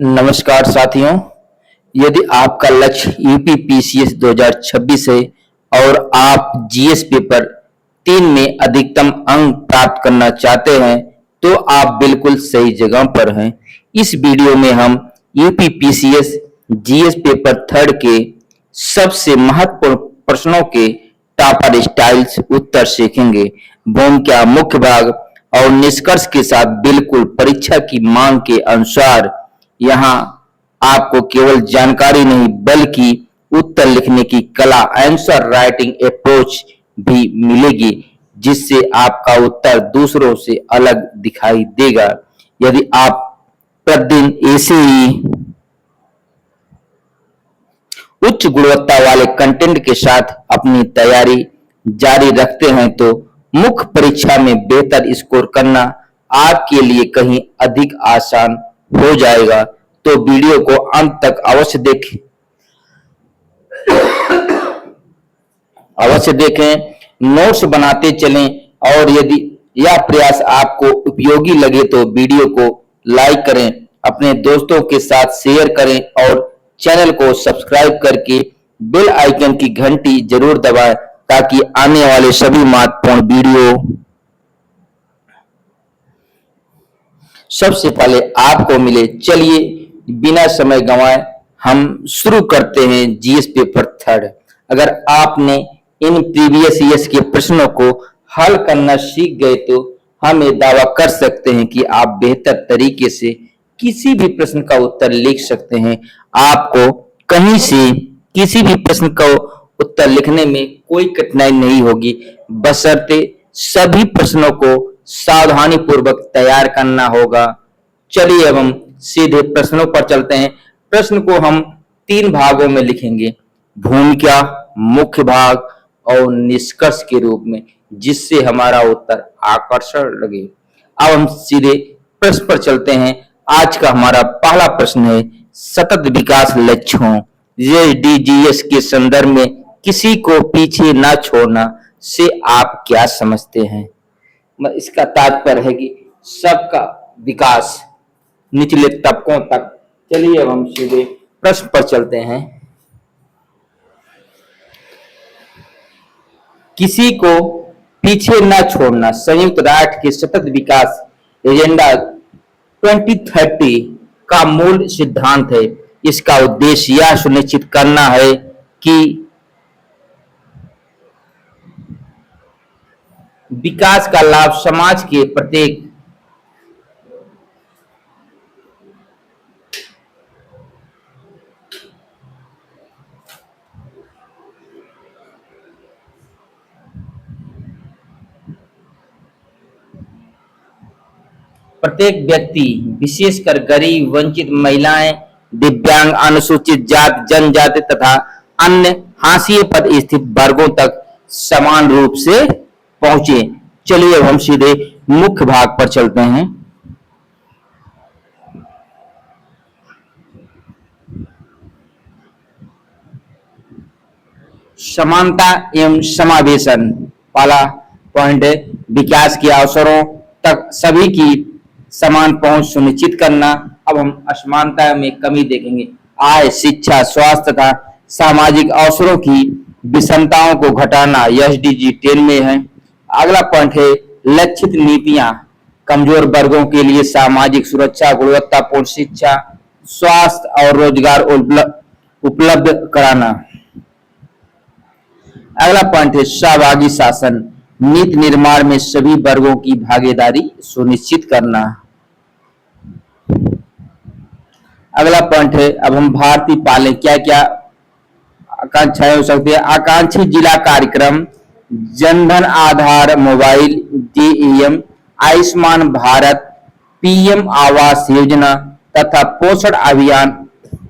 नमस्कार साथियों। यदि आपका लक्ष्य यूपीपीसीएस 2026 है और आप जीएस पेपर 3 में अधिकतम अंक प्राप्त करना चाहते हैं तो आप बिल्कुल सही जगह पर हैं। इस वीडियो में हम यूपीपीसीएस जीएस पेपर थर्ड के सबसे महत्वपूर्ण प्रश्नों के टॉपर स्टाइल्स उत्तर सीखेंगे। भूमिका, मुख्य भाग और निष्कर्ष के साथ बिल्कुल परीक्षा की मांग के अनुसार यहाँ आपको केवल जानकारी नहीं बल्कि उत्तर लिखने की कला, आंसर राइटिंग अप्रोच भी मिलेगी, जिससे आपका उत्तर दूसरों से अलग दिखाई देगा। यदि आप प्रतिदिन ऐसे ही उच्च गुणवत्ता वाले कंटेंट के साथ अपनी तैयारी जारी रखते हैं तो मुख्य परीक्षा में बेहतर स्कोर करना आपके लिए कहीं अधिक आसान हो जाएगा। तो वीडियो को अंत तक अवश्य देखें, नोट्स बनाते चलें और यदि यह प्रयास आपको उपयोगी लगे तो वीडियो को लाइक करें, अपने दोस्तों के साथ शेयर करें और चैनल को सब्सक्राइब करके बेल आइकन की घंटी जरूर दबाएं ताकि आने वाले सभी महत्वपूर्ण वीडियो सबसे पहले आपको मिले। चलिए बिना समय गंवाए हम शुरू करते हैं जीएस पेपर थर्ड। अगर आपने इन प्रीवियस ईयर्स के प्रश्नों को हल करना सीख गए तो हम ये दावा कर सकते हैं कि आप बेहतर तरीके से किसी भी प्रश्न का उत्तर लिख सकते हैं। आपको कहीं से किसी भी प्रश्न का उत्तर लिखने में कोई कठिनाई नहीं होगी, बशर्ते सभी प्रश्नों को सावधानी पूर्वक तैयार करना होगा। चलिए अब हम सीधे प्रश्नों पर चलते हैं। प्रश्न को हम 3 भागों में लिखेंगे, भूमिका, मुख्य भाग और निष्कर्ष के रूप में, जिससे हमारा उत्तर आकर्षक लगे। अब हम सीधे प्रश्न पर चलते हैं। आज का हमारा पहला प्रश्न है, सतत विकास लक्ष्यों एसडीजीएस के संदर्भ में किसी को पीछे न छोड़ना से आप क्या समझते हैं। इसका तात्पर्य है कि सबका विकास निचले तबकों तक। चलिए अब हम सीधे प्रश्न पर चलते हैं। किसी को पीछे न छोड़ना संयुक्त राष्ट्र के सतत विकास एजेंडा 2030 का मूल सिद्धांत है। इसका उद्देश्य यह सुनिश्चित करना है कि विकास का लाभ समाज के प्रत्येक व्यक्ति, विशेषकर गरीब, वंचित महिलाएं, दिव्यांग, अनुसूचित जाति, जनजाति तथा अन्य हाशिए पर स्थित वर्गों तक समान रूप से पहुंचे। चलिए अब हम सीधे मुख्य भाग पर चलते हैं। समानता एवं समावेशन पहला पॉइंट है, विकास के अवसरों तक सभी की समान पहुंच सुनिश्चित करना। अब हम असमानता में कमी देखेंगे। आय, शिक्षा, स्वास्थ्य तथा सामाजिक अवसरों की विषमताओं को घटाना एसडीजी 10 में है। अगला पॉइंट है, लक्षित नीतियां कमजोर वर्गों के लिए सामाजिक सुरक्षा, गुणवत्तापूर्ण शिक्षा, स्वास्थ्य और रोजगार उपलब्ध कराना। अगला पॉइंट है, सहभागी शासन, नीति निर्माण में सभी वर्गों की भागीदारी सुनिश्चित करना। अगला पॉइंट है, अब हम भारतीय पालें क्या क्या आकांक्षाएं हो सकती है। आकांक्षी जिला कार्यक्रम, Jan Dhan Aadhaar mobile, GeM, Ayushman Bharat, PM Awas Yojana तथा पोषण अभियान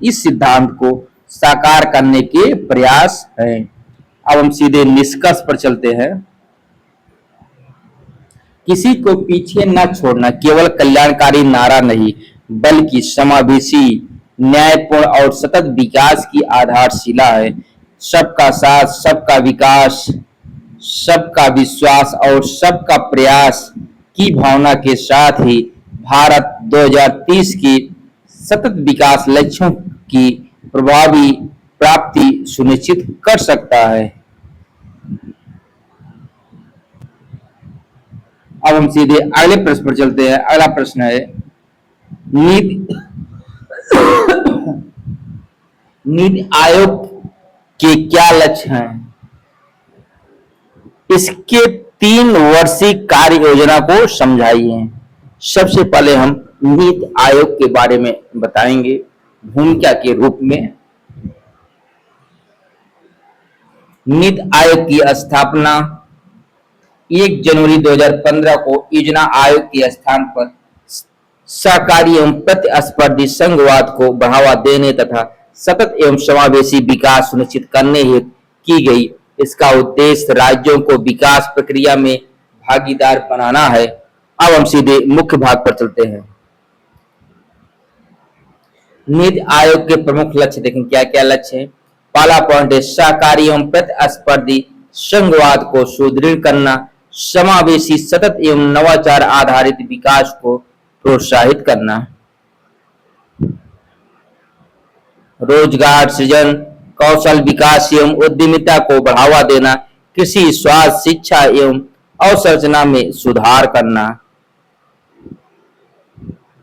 इस सिद्धांत को साकार करने के प्रयास हैं। अब हम सीधे निष्कर्ष पर चलते हैं। किसी को पीछे न छोड़ना केवल कल्याणकारी नारा नहीं बल्कि समावेशी, न्यायपूर्ण और सतत विकास की आधारशिला है। सबका साथ, सबका विकास, सबका विश्वास और सबका प्रयास की भावना के साथ ही भारत 2030 की सतत विकास लक्ष्यों की प्रभावी प्राप्ति सुनिश्चित कर सकता है। अब हम सीधे अगले प्रश्न पर चलते हैं। अगला प्रश्न है, नीति नीति आयोग के क्या लक्ष्य हैं? इसके 3 वर्षीय कार्य योजना को समझाइए। सबसे पहले हम नीति आयोग के बारे में बताएंगे भूमिका के रूप में। नीति आयोग की स्थापना 1 जनवरी 2015 को योजना आयोग के स्थान पर सहकारी एवं प्रतिस्पर्धी संघवाद को बढ़ावा देने तथा सतत एवं समावेशी विकास सुनिश्चित करने हेतु की गई। इसका उद्देश्य राज्यों को विकास प्रक्रिया में भागीदार बनाना है। अब हम सीधे मुख्य भाग पर चलते हैं। नीति आयोग के प्रमुख लक्ष्य देखें, क्या क्या लक्ष्य है। पहला पॉइंट है, सहकारी एवं प्रतिस्पर्धी संघवाद को सुदृढ़ करना, समावेशी सतत एवं नवाचार आधारित विकास को प्रोत्साहित करना, रोजगार सृजन, कौशल विकास एवं उद्यमिता को बढ़ावा देना, कृषि, स्वास्थ्य, शिक्षा एवं अवसंरचना में सुधार करना,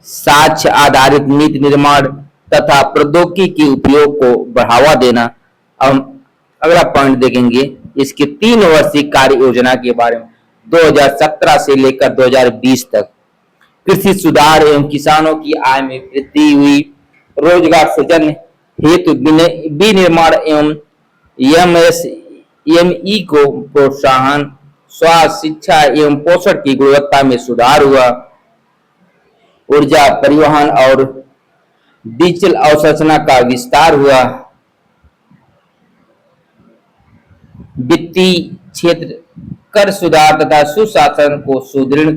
साक्ष्य आधारित नीति निर्माण तथा प्रौद्योगिकी के उपयोग को बढ़ावा देना। हम अगला पॉइंट देखेंगे इसके 3 वर्षीय कार्य योजना के बारे में। 2017 से लेकर 2020 तक कृषि सुधार एवं किसानों की आय में वृद्धि हुई, रोजगार सृजन हेतु विनिर्माण एवं एमएसएमई को प्रोत्साहन, स्वास्थ्य, शिक्षा एवं पोषण की गुणवत्ता में सुधार हुआ, ऊर्जा, परिवहन और डिजिटल अवसंरचना का विस्तार हुआ, वित्तीय क्षेत्र कर सुधार तथा सुशासन को सुदृढ़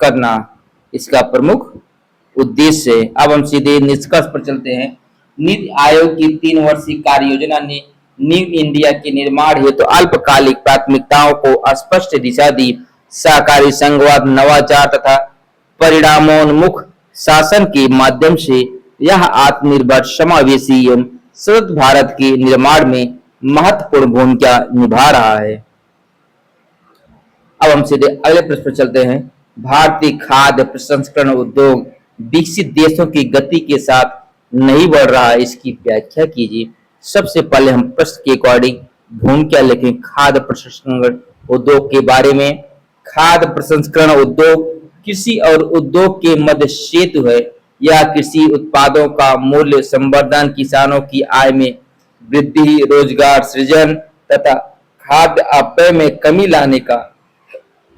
करना इसका प्रमुख उद्देश्य है। अब हम सीधे निष्कर्ष पर चलते हैं। नीति आयोग की 3 वर्षीय कार्य योजना ने न्यू इंडिया के निर्माण हेतु अल्पकालिक प्राथमिकताओं को स्पष्ट दिशा दी। सहकारी संघवाद, नवाचार तथा परिणामोन्मुख शासन के माध्यम से यह आत्मनिर्भर, समावेशी एवं सतत भारत के निर्माण में महत्वपूर्ण भूमिका निभा रहा है। अब हम सीधे अगले प्रश्न पर चलते हैं। भारतीय खाद्य प्रसंस्करण उद्योग विकसित देशों की गति के साथ नहीं बढ़ रहा है, इसकी व्याख्या कीजिए। सबसे पहले हम प्रश्न के अकॉर्डिंग भूमिका लिखें खाद्य प्रसंस्करण उद्योग के बारे में। खाद्य प्रसंस्करण उद्योग कृषि और उद्योग के मध्य सेतु है। यह कृषि उत्पादों का मूल्य संवर्धन, किसानों की आय में वृद्धि, रोजगार सृजन तथा खाद्य अपव्यय में कमी लाने का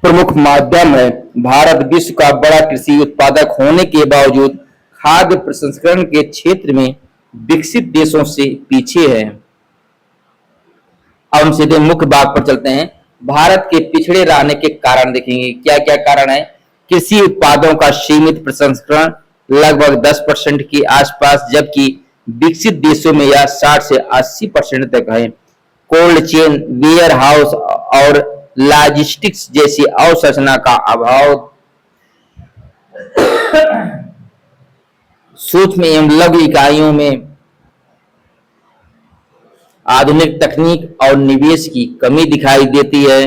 प्रमुख माध्यम है। भारत विश्व का बड़ा कृषि उत्पादक होने के बावजूद खाद्य प्रसंस्करण के क्षेत्र में विकसित देशों से पीछे है। अब हम सीधे मुख्य भाग पर चलते हैं। भारत के पिछड़े रहने के कारण देखेंगे, क्या क्या कारण है। कृषि उत्पादों का सीमित प्रसंस्करण लगभग 10% के आसपास, जबकि विकसित देशों में यह 60 से 80% तक है। कोल्ड चेन, वेयर हाउस और लॉजिस्टिक्स जैसी अवसंरचना का अभाव, सूक्ष्म एवं लघु इकाइयों में आधुनिक तकनीक और निवेश की कमी दिखाई देती है।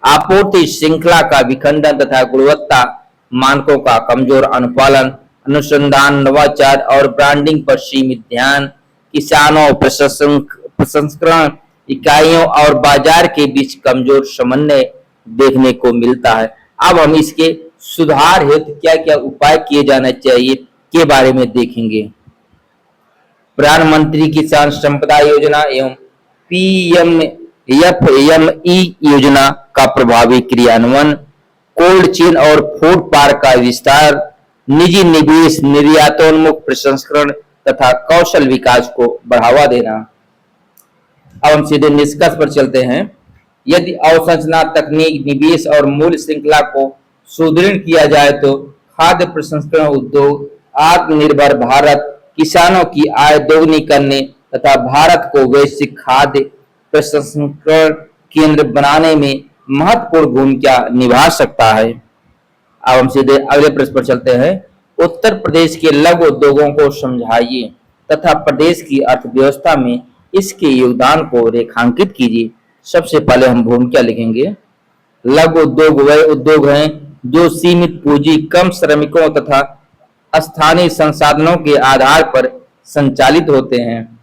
आपूर्ति श्रृंखला का विखंडन तथा गुणवत्ता मानकों का कमजोर अनुपालन, अनुसंधान, नवाचार और ब्रांडिंग पर सीमित ध्यान, किसानों, प्रसंस्करण इकाइयों और बाजार के बीच कमजोर समन्वय देखने को मिलता है। अब हम इसके सुधार हेतु क्या क्या उपाय किए जाने चाहिए के बारे में देखेंगे। प्रधानमंत्री किसान संपदा योजना एवं पीएमएफएमई योजना का प्रभावी क्रियान्वयन, कोल्ड चेन और फूड पार्क का विस्तार, निजी निवेश, निर्यातोन्मुख प्रसंस्करण तथा कौशल विकास को बढ़ावा देना। अब हम सीधे निष्कर्ष पर चलते हैं। यदि अवसंरचना, तकनीक, निवेश और मूल्य श्रृंखला को सुदृढ़ किया जाए तो खाद्य प्रसंस्करण उद्योग, आत्मनिर्भर भारत, किसानों की आय दोगुनी करने तथा भारत को वैश्विक खाद्य प्रसंस्करण केंद्र बनाने में महत्वपूर्ण भूमिका निभा सकता है। अब हम सीधे अगले प्रश्न पर चलते हैं। उत्तर प्रदेश के लघु उद्योगों को समझाइए तथा प्रदेश की अर्थव्यवस्था में इसके योगदान को रेखांकित कीजिए। सबसे पहले हम भूमिका लिखेंगे। लघु उद्योग वह उद्योग हैं जो सीमित पूंजी, कम श्रमिकों तथा स्थानीय संसाधनों के आधार पर संचालित होते हैं।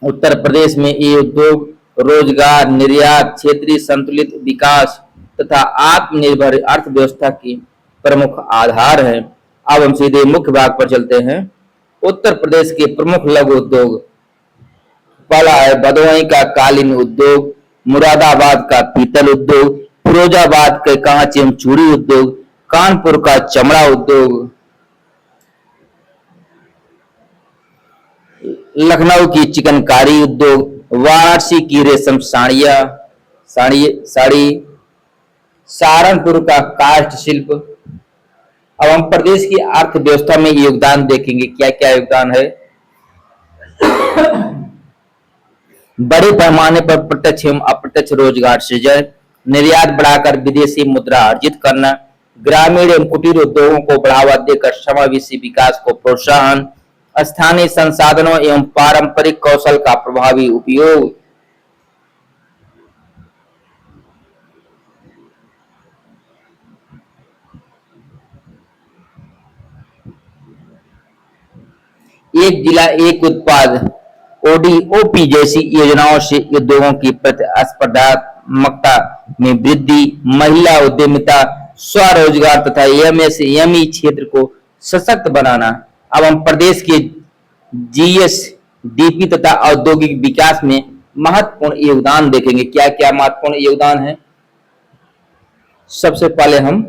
उत्तर प्रदेश में ये उद्योग रोजगार, निर्यात, क्षेत्रीय संतुलित विकास तथा आत्मनिर्भर अर्थव्यवस्था के प्रमुख आधार हैं। अब हम सीधे मुख्य भाग पर चलते हैं। उत्तर प्रदेश के प्रमुख लघु उद्योग, पहला है भदोही का कालीन उद्योग, मुरादाबाद का पीतल उद्योग, फिरोजाबाद के कांच एवं चूड़ी उद्योग, कानपुर का चमड़ा उद्योग, लखनऊ की चिकनकारी उद्योग, वाराणसी की रेशम साड़ी, सहारनपुर का काष्ठ शिल्प। अब हम प्रदेश की अर्थव्यवस्था में योगदान देखेंगे, क्या क्या योगदान है। बड़े पैमाने पर प्रत्यक्ष एवं अप्रत्यक्ष रोजगार सृजन, निर्यात बढ़ाकर विदेशी मुद्रा अर्जित करना, ग्रामीण एवं कुटीर उद्योगों को बढ़ावा देकर समावेशी विकास को प्रोत्साहन, स्थानीय संसाधनों एवं पारंपरिक कौशल का प्रभावी उपयोग। एक जिला एक उत्पाद ओडीओपी जैसी योजनाओं से उद्योगों की प्रतिस्पर्धात्मकता में वृद्धि, महिला उद्यमिता, स्वरोजगार तथा एमएसएमई क्षेत्र को सशक्त बनाना। अब हम प्रदेश के जीएसडीपी तथा औद्योगिक विकास में महत्वपूर्ण योगदान देखेंगे, क्या क्या महत्वपूर्ण योगदान है। सबसे पहले हम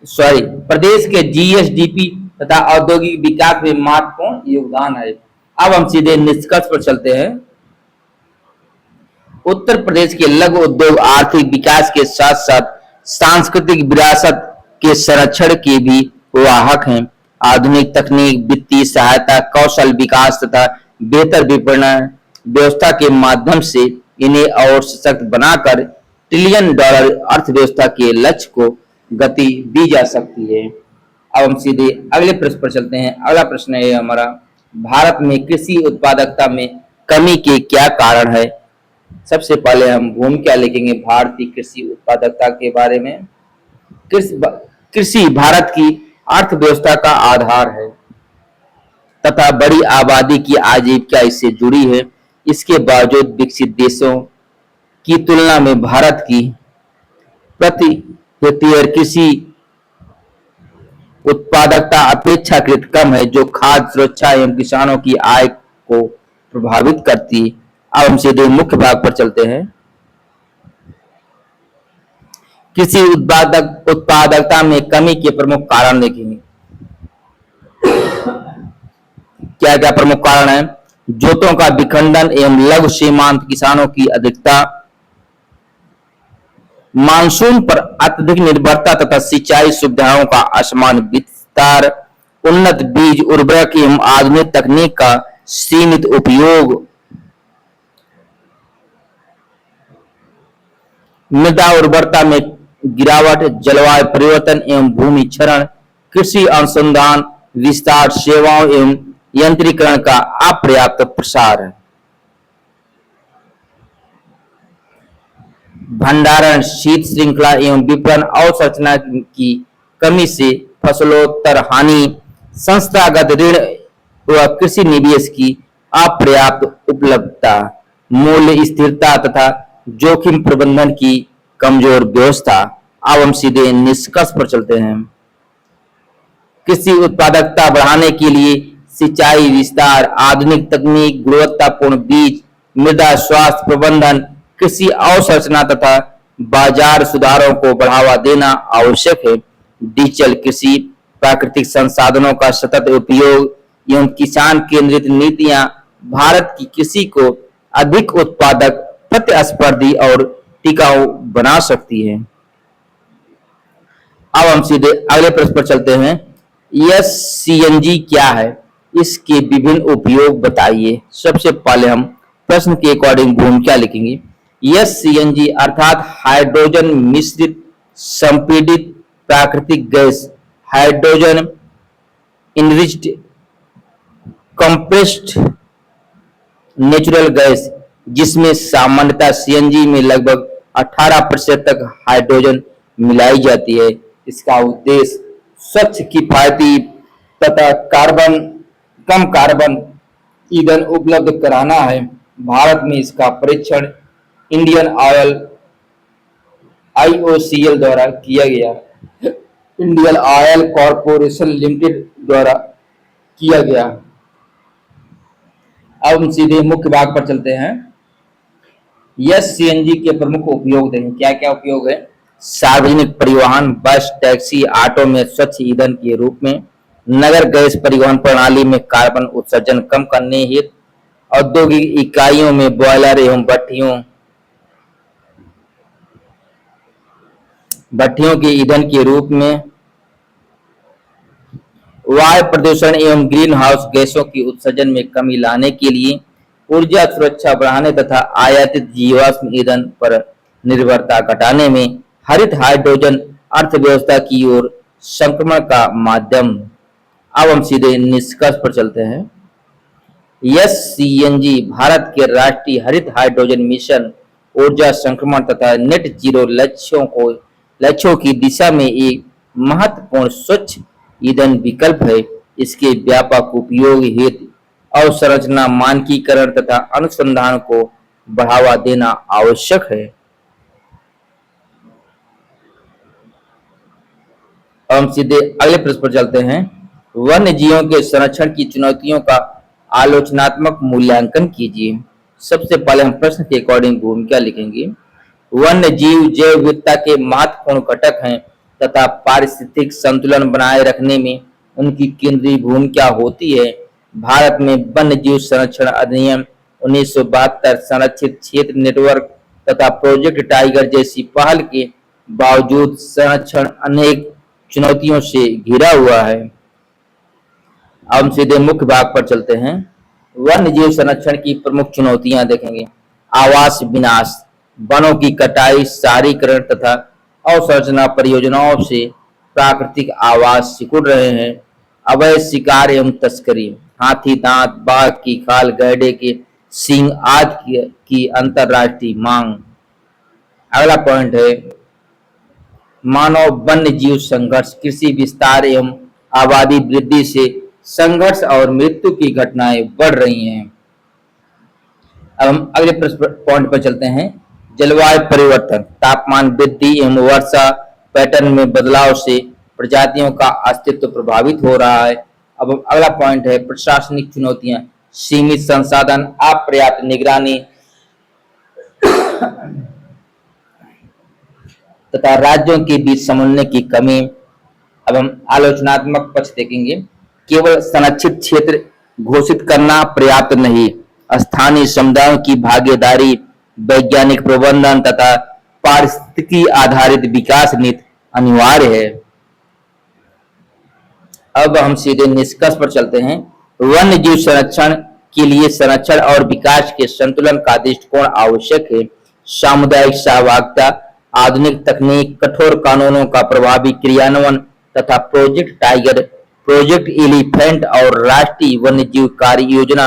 प्रदेश के जीएसडीपी तथा औद्योगिक विकास में महत्वपूर्ण योगदान है। अब हम सीधे निष्कर्ष पर चलते हैं। उत्तर प्रदेश के लघु उद्योग आर्थिक विकास के साथ साथ सांस्कृतिक विरासत के संरक्षण के भी वाहक हैं। आधुनिक तकनीक, वित्तीय सहायता, कौशल विकास तथा बेहतर विपणन व्यवस्था के माध्यम से इन्हें और सशक्त बनाकर ट्रिलियन डॉलर अर्थव्यवस्था के लक्ष्य को गति दी जा सकती है। अब हम सीधे अगले प्रश्न पर चलते हैं। अगला प्रश्न है हमारा, भारत में कृषि उत्पादकता में कमी के क्या कारण है। सबसे पहले हम भूमिका लिखेंगे भारतीय कृषि उत्पादकता के बारे में। कृषि भारत की अर्थव्यवस्था का आधार है तथा बड़ी आबादी की आजीविका इससे जुड़ी है। इसके बावजूद विकसित देशों की तुलना में भारत की प्रति हेक्टेयर कृषि उत्पादकता अपेक्षाकृत कम है, जो खाद्य सुरक्षा एवं किसानों की आय को प्रभावित करती है। अब हम सीधे मुख्य भाग पर चलते हैं। कृषि उत्पादकता में कमी के प्रमुख कारण देखेंगे, क्या क्या प्रमुख कारण है। जोतों का विखंडन एवं लघु सीमांत किसानों की अधिकता, मानसून पर अत्यधिक निर्भरता तथा सिंचाई सुविधाओं का असमान विस्तार, उन्नत बीज, उर्वरक एवं आधुनिक तकनीक का सीमित उपयोग, मृदा उर्वरता में गिरावट, जलवायु परिवर्तन एवं भूमि क्षरण, कृषि अनुसंधान विस्तार सेवाओं एवं यंत्रीकरण का अपर्याप्त प्रसार, भंडारण, शीत श्रृंखला एवं विपणन अवसंरचना की कमी से फसलोत्तर हानि, संस्थागत ऋण व कृषि निवेश की अपर्याप्त उपलब्धता, मूल्य स्थिरता तथा जोखिम प्रबंधन की कमजोर व्यवस्था। अब हम सीधे निष्कर्ष पर चलते हैं। कृषि उत्पादकता बढ़ाने के लिए सिंचाई विस्तार, आधुनिक तकनीक, गुणवत्तापूर्ण बीज, मृदा स्वास्थ्य प्रबंधन, कृषि अवसंरचना तथा बाजार सुधारों को बढ़ावा देना आवश्यक है। डिजिटल कृषि, प्राकृतिक संसाधनों का सतत उपयोग एवं किसान केंद्रित नीतियां भारत की कृषि को अधिक उत्पादक, प्रतिस्पर्धी और टिकाऊ बना सकती है। अब हम सीधे अगले प्रश्न पर चलते हैं। एससीएनजी क्या है, इसके विभिन्न उपयोग बताइए। सबसे पहले हम प्रश्न के अकॉर्डिंग भूमिका लिखेंगे। यस सीएनजी अर्थात हाइड्रोजन मिश्रित संपीड़ित प्राकृतिक gas, hydrogen enriched compressed natural gas, जिसमें सामान्यतः सीएनजी में लगभग 18% तक हाइड्रोजन मिलाई जाती है। इसका उद्देश्य स्वच्छ, किफायती तथा कम कार्बन ईंधन उपलब्ध कराना है। भारत में इसका परीक्षण इंडियन ऑयल आईओसीएल द्वारा किया गया, इंडियन ऑयल कॉरपोरेशन लिमिटेड द्वारा किया गया। अब हम सीधे मुख्य भाग पर चलते हैं। यस सीएनजी के प्रमुख उपयोग देखें, क्या क्या उपयोग है। सार्वजनिक परिवहन, बस, टैक्सी, ऑटो में स्वच्छ ईंधन के रूप में, नगर गैस परिवहन प्रणाली में कार्बन उत्सर्जन कम करने हेतु, औद्योगिक इकाइयों में बॉयलर एवं भट्टियों के ईंधन के रूप में, वायु प्रदूषण एवं ग्रीन हाउस गैसों की उत्सर्जन में कमी लाने के लिए, ऊर्जा सुरक्षा बढ़ाने तथा आयातित जीवाश्म ईंधन पर निर्भरता घटाने में, हरित हाइड्रोजन अर्थव्यवस्था की ओर संक्रमण का माध्यम। अब हम सीधे निष्कर्ष पर चलते हैं। यस सीएनजी भारत के राष्ट्रीय हरित हाइड्रोजन मिशन, ऊर्जा संक्रमण तथा नेट जीरो लक्ष्यों की दिशा में एक महत्वपूर्ण स्वच्छ ईंधन विकल्प है। इसके व्यापक उपयोग हेतु अवसंरचना मानकीकरण तथा अनुसंधान को बढ़ावा देना आवश्यक है। हम सीधे अगले प्रश्न पर चलते हैं। वन्य जीवों के संरक्षण की चुनौतियों का आलोचनात्मक मूल्यांकन कीजिए। सबसे पहले हम प्रश्न के अकॉर्डिंग भूमिका लिखेंगे। वन्य जीव जैव विविधता के महत्वपूर्ण घटक हैं तथा पारिस्थितिक संतुलन बनाए रखने में उनकी केंद्रीय भूमिका होती है। भारत में वन्य जीव संरक्षण अधिनियम 1972, संरक्षित क्षेत्र नेटवर्क तथा प्रोजेक्ट टाइगर जैसी पहल के बावजूद संरक्षण अनेक चुनौतियों से घिरा हुआ है। अब हम सीधे मुख्य भाग पर चलते हैं। वन्य जीव संरक्षण की प्रमुख चुनौतियां देखेंगे। आवास विनाश, वनों की कटाई, शहरीकरण तथा अवसंरचना परियोजनाओं से प्राकृतिक आवास सिकुड़ रहे हैं। अवैध शिकार एवं तस्करी, हाथी दांत, बाघ की खाल, गैंडे के सींग आदि की अंतरराष्ट्रीय मांग। अगला पॉइंट है मानव वन्य जीव संघर्ष, कृषि विस्तार एवं आबादी वृद्धि से संघर्ष और मृत्यु की घटनाएं बढ़ रही हैं। अब हम अगले पॉइंट पर चलते हैं। जलवायु परिवर्तन, तापमान वृद्धि एवं वर्षा पैटर्न में बदलाव से प्रजातियों का अस्तित्व प्रभावित हो रहा है। अब अगला पॉइंट है प्रशासनिक चुनौतियां, सीमित संसाधन, अपर्याप्त निगरानी तथा राज्यों के बीच समन्वय की कमी। अब हम आलोचनात्मक पक्ष देखेंगे। केवल संरक्षित क्षेत्र घोषित करना पर्याप्त नहीं, स्थानीय समुदायों की भागीदारी, वैज्ञानिक प्रबंधन तथा पारिस्थितिकी आधारित विकास नीति अनिवार्य है। अब हम सीधे निष्कर्ष पर चलते हैं। वन्य जीव संरक्षण के लिए संरक्षण और विकास के संतुलन का दृष्टिकोण आवश्यक है। सामुदायिक सहभागिता, आधुनिक तकनीक, कठोर कानूनों का प्रभावी क्रियान्वयन तथा प्रोजेक्ट टाइगर, प्रोजेक्ट एलिफेंट और राष्ट्रीय वन्य जीव कार्य योजना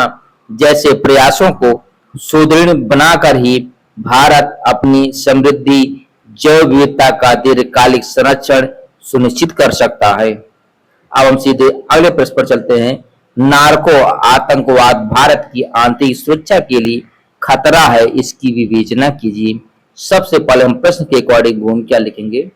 जैसे प्रयासों को सुदृढ़ बनाकर ही भारत अपनी समृद्धि जैव विविधता का दीर्घकालिक संरक्षण सुनिश्चित कर सकता है। अब हम सीधे अगले प्रश्न पर चलते हैं। नार्को आतंकवाद भारत की आंतरिक सुरक्षा के लिए खतरा है, इसकी विवेचना कीजिए। सबसे पहले हम प्रश्न के अकॉर्डिंग भूमिका लिखेंगे।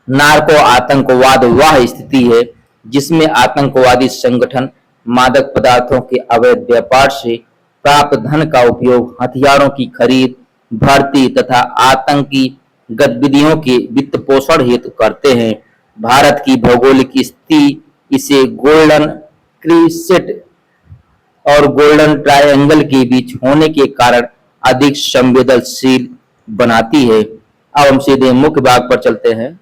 नार्को आतंकवाद वह स्थिति है जिसमें आतंकवादी संगठन मादक पदार्थों के अवैध व्यापार से प्राप्त धन का उपयोग हथियारों की खरीद, भर्ती तथा आतंकी गतिविधियों के वित्त पोषण हेतु करते हैं। भारत की भौगोलिक स्थिति इसे गोल्डन क्रिसेंट और गोल्डन ट्रायंगल के बीच होने के कारण अधिक संवेदनशील बनाती है। अब हम सीधे मुख्य भाग पर चलते हैं।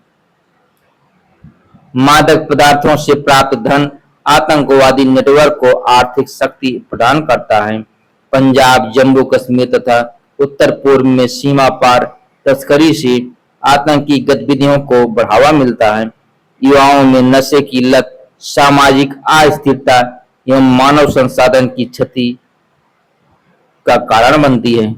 मादक पदार्थों से प्राप्त धन आतंकवादी नेटवर्क को आर्थिक शक्ति प्रदान करता है। पंजाब, जम्मू कश्मीर तथा उत्तर पूर्व में सीमा पार तस्करी से आतंकी गतिविधियों को बढ़ावा मिलता है। युवाओं में नशे की लत सामाजिक अस्थिरता एवं मानव संसाधन की क्षति का कारण बनती है।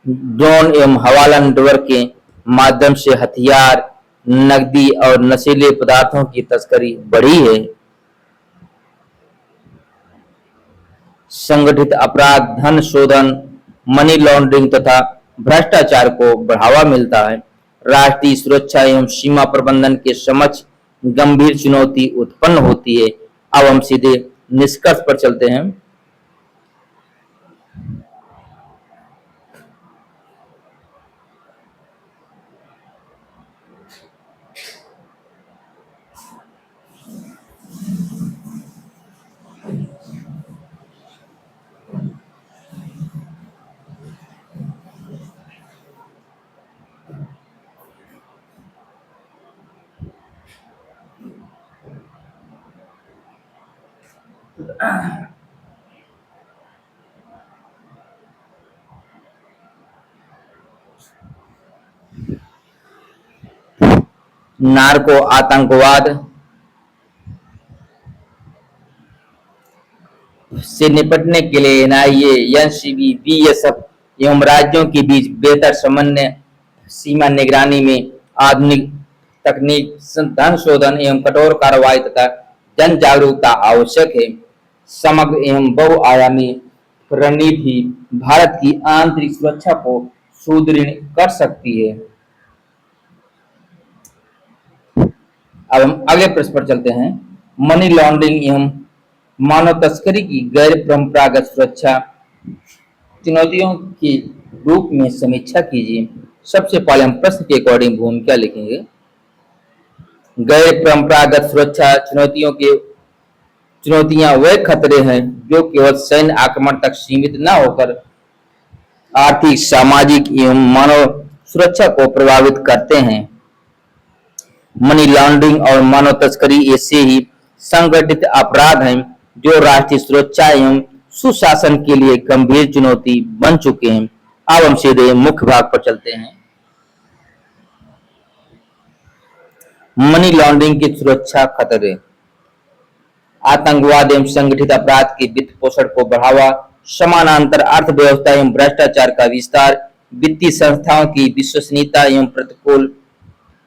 ड्रोन एवं हवाला नेटवर्क के माध्यम से हथियार, नकदी और नशीले पदार्थों की तस्करी बढ़ी है। संगठित अपराध, धन शोधन, मनी लॉन्ड्रिंग तथा भ्रष्टाचार को बढ़ावा मिलता है। राष्ट्रीय सुरक्षा एवं सीमा प्रबंधन के समक्ष गंभीर चुनौती उत्पन्न होती है। अब हम सीधे निष्कर्ष पर चलते हैं। नार्को आतंकवाद से निपटने के लिए एनआईए, एनसीबी, बीएसएफ एवं राज्यों के बीच बेहतर समन्वय, सीमा निगरानी में आधुनिक तकनीक, धन शोधन एवं कठोर कार्रवाई तथा जन जागरूकता आवश्यक है। समग्र एवं बहुआयामी रणनीति भारत की आंतरिक सुरक्षा को सुदृढ़ कर सकती है। अब हम अगले प्रश्न पर चलते हैं। मनी लॉन्ड्रिंग एवं मानव तस्करी की गैर परंपरागत सुरक्षा चुनौतियों के रूप में समीक्षा कीजिए। सबसे पहले हम प्रश्न के अकॉर्डिंग भूमिका लिखेंगे। गैर परंपरागत सुरक्षा चुनौतियां वे खतरे हैं जो केवल सैन्य आक्रमण तक सीमित न होकर आर्थिक, सामाजिक एवं मानव सुरक्षा को प्रभावित करते हैं। मनी लॉन्ड्रिंग और मानव तस्करी ऐसे ही संगठित अपराध हैं जो राष्ट्रीय सुरक्षा एवं सुशासन के लिए गंभीर चुनौती बन चुके हैं। अब हम सीधे मुख्य भाग पर चलते हैं। मनी लॉन्ड्रिंग की सुरक्षा खतरे। आतंकवाद एवं संगठित अपराध के वित्त पोषण को बढ़ावा, समानांतर अर्थव्यवस्था एवं भ्रष्टाचार का विस्तार, वित्तीय संस्थाओं की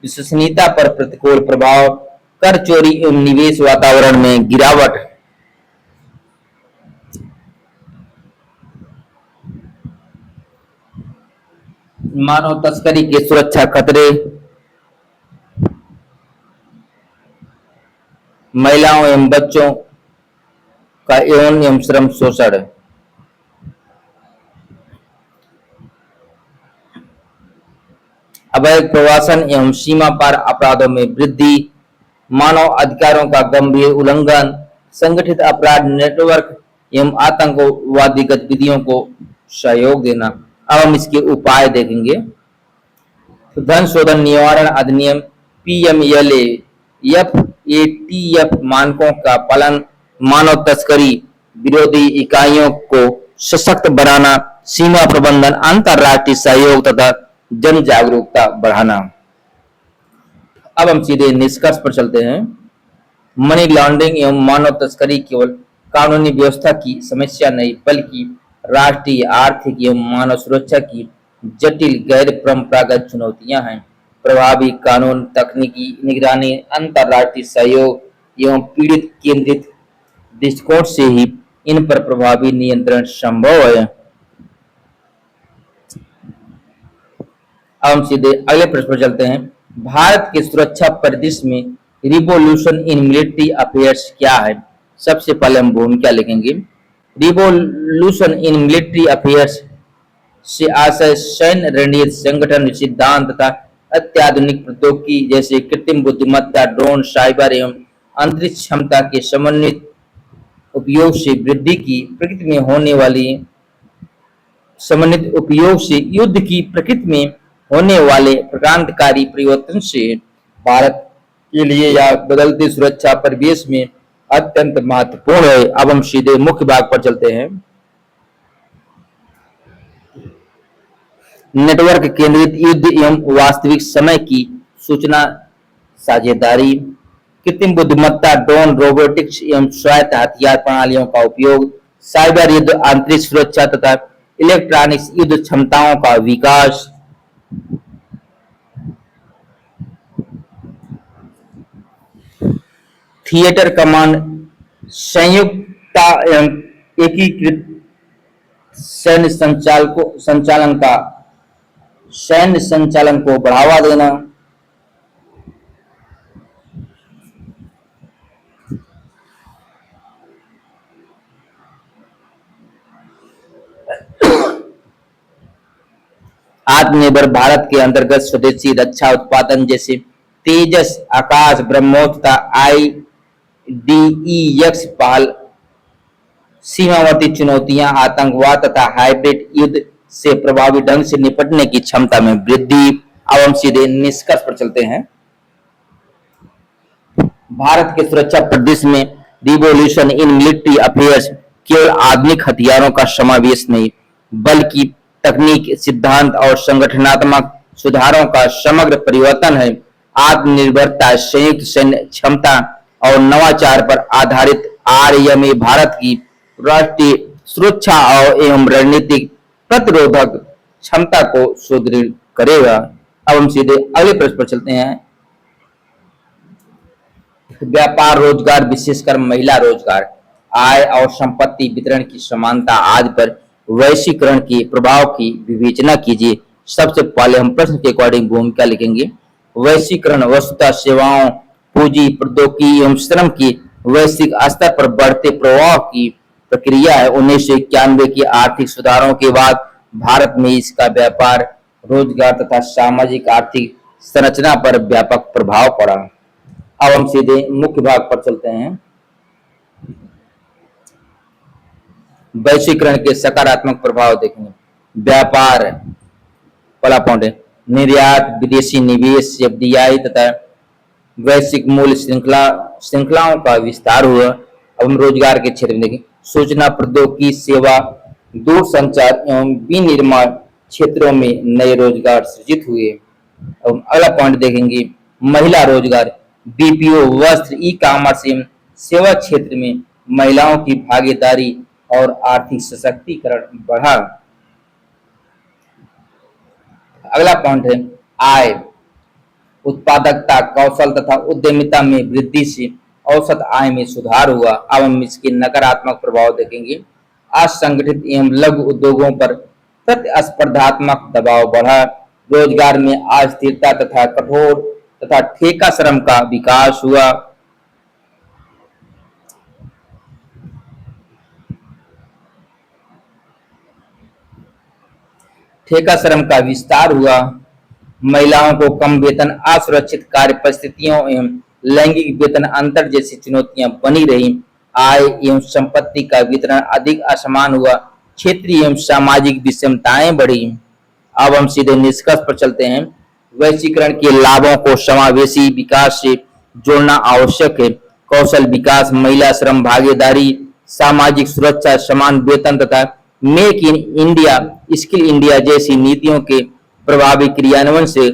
विश्वसनीयता पर प्रतिकूल प्रभाव, कर चोरी एवं निवेश वातावरण में गिरावट। मानव तस्करी के सुरक्षा खतरे। महिलाओं एवं बच्चों का यौन एवं श्रम शोषण, अवैध प्रवासन एवं सीमा पार अपराधों में वृद्धि, मानव अधिकारों का गंभीर उल्लंघन, संगठित अपराध नेटवर्क एवं आतंकवादी गतिविधियों को सहयोग देना। अब हम इसके उपाय देखेंगे। तो धन शोधन निवारण अधिनियम पीएमएलए एफएटीएफ मानकों का पालन, मानव तस्करी विरोधी इकाइयों को सशक्त बनाना, सीमा प्रबंधन, अंतरराष्ट्रीय सहयोग तथा जन जागरूकता बढ़ाना। अब हम सीधे निष्कर्ष पर चलते हैं। मनी लॉन्ड्रिंग एवं मानव तस्करी केवल कानूनी व्यवस्था की समस्या नहीं बल्कि राष्ट्रीय, आर्थिक एवं मानव सुरक्षा की जटिल गैर परंपरागत चुनौतियां हैं। प्रभावी कानून, तकनीकी निगरानी, अंतरराष्ट्रीय सहयोग एवं पीड़ित केंद्रित दृष्टिकोण से ही इन पर प्रभावी नियंत्रण संभव है। अब हम सीधे अगले प्रश्न पर चलते हैं। भारत के सुरक्षा परिदृश्य में रिवॉल्यूशन इन मिलिट्री अफेयर्स क्या है? सबसे पहले हम भूमिका लिखेंगे। रिवॉल्यूशन इन मिलिट्री अफेयर्स से आशय सैन्य रणनीति, संगठन सिद्धांत तथा अत्याधुनिक प्रौद्योगिकी जैसे कृत्रिम बुद्धिमत्ता, ड्रोन, साइबर एवं अंतरिक्ष क्षमता के समन्वित उपयोग से वृद्धि की प्रकृति में होने वाली समन्वित उपयोग से युद्ध की प्रकृति में होने वाले क्रांतिकारी परिवर्तन से भारत के लिए यह बदलते सुरक्षा परिवेश में अत्यंत महत्वपूर्ण है। अब हम सीधे मुख्य भाग पर चलते हैं। नेटवर्क केंद्रित युद्ध एवं वास्तविक समय की सूचना साझेदारी, कृत्रिम बुद्धिमत्ता, ड्रोन, रोबोटिक्स एवं स्वायत्त हथियार प्रणालियों का उपयोग, साइबर युद्ध, आंतरिक सुरक्षा तथा इलेक्ट्रॉनिक्स युद्ध क्षमताओं का विकास, थिएटर कमांड, संयुक्ता एवं एकीकृत सैन्य संचालन को बढ़ावा देना, आत्मनिर्भर भारत के अंतर्गत स्वदेशी रक्षा उत्पादन जैसे तेजस, आकाश, ब्रह्मोस तथा IDEX पहल, सीमावर्ती चुनौतियां, आतंकवाद तथा हाइब्रिड युद्ध से प्रभावी ढंग से निपटने की क्षमता में वृद्धि। अब हम सीधे निष्कर्ष पर चलते हैं। भारत के सुरक्षा परिदृश्य में रिवॉल्यूशन इन मिलिट्री अफेयर्स केवल आधुनिक हथियारों का समावेश नहीं, बल्कि तकनीक, सिद्धांत और संगठनात्मक सुधारों का समग्र परिवर्तन है। आत्मनिर्भरता, संयुक्त सैन्य क्षमता और नवाचार पर आधारित आरएमए भारत की राष्ट्रीय सुरक्षा और एवं रणनीतिक प्रतिरोधक क्षमता को सुदृढ़ करेगा। अब हम सीधे अगले प्रश्न पर चलते हैं। व्यापार रोजगार, विशेषकर महिला रोजगार, आय और संपत्ति वितरण की समानता आदि पर वैश्वीकरण के प्रभाव की विवेचना कीजिए। सबसे पहले हम प्रश्न के अकॉर्डिंग भूमिका लिखेंगे। वैश्वीकरण वस्तुतः सेवाओं, पूंजी, प्रौद्योगिकी एवं श्रम की वैश्विक स्तर पर बढ़ते प्रभाव की प्रक्रिया है। 1991 के आर्थिक सुधारों के बाद भारत में इसका व्यापार, रोजगार तथा सामाजिक आर्थिक संरचना पर व्यापक प्रभाव पड़ा। अब हम सीधे मुख्य भाग पर चलते हैं। वैश्वीकरण के सकारात्मक प्रभाव देखेंगे। व्यापार, पहला पॉइंट है निर्यात, विदेशी निवेश, एफडीआई तथा वैश्विक मूल्य श्रृंखलाओं का विस्तार हुआ। अब हम रोजगार के क्षेत्र में देखें। सूचना प्रौद्योगिकी, सेवा, दूरसंचार एवं विनिर्माण क्षेत्रों में नए रोजगार सृजित हुए। अब हम अगला पॉइंट देखेंगे महिला रोजगार, बीपीओ, वस्त्र, ई कॉमर्स एवं सेवा क्षेत्र में महिलाओं की भागीदारी और आर्थिक सशक्तिकरण बढ़ा। अगला पॉइंट है आय, उत्पादकता, कौशल तथा उद्यमिता में वृद्धि से औसत आय में सुधार हुआ। अब हम इसके नकारात्मक प्रभाव देखेंगे। असंगठित एवं लघु उद्योगों पर प्रतिस्पर्धात्मक दबाव बढ़ा, रोजगार में अस्थिरता तथा कठोर तथा ठेका श्रम का विकास हुआ। ठेका श्रम का विस्तार हुआ, महिलाओं को कम वेतन, असुरक्षित कार्य परिस्थितियों एवं लैंगिक वेतन अंतर जैसी चुनौतियां बनी रही। आय एवं संपत्ति का वितरण अधिक असमान हुआ, क्षेत्रीय एवं सामाजिक विषमताएं बढ़ी। अब हम सीधे निष्कर्ष पर चलते हैं। वैश्वीकरण के लाभों को समावेशी विकास से जोड़ना आवश्यक है। कौशल विकास, महिला श्रम भागीदारी, सामाजिक सुरक्षा, समान वेतन तथा make in India, skill India जैसी नीतियों के प्रभावी क्रियान्वयन से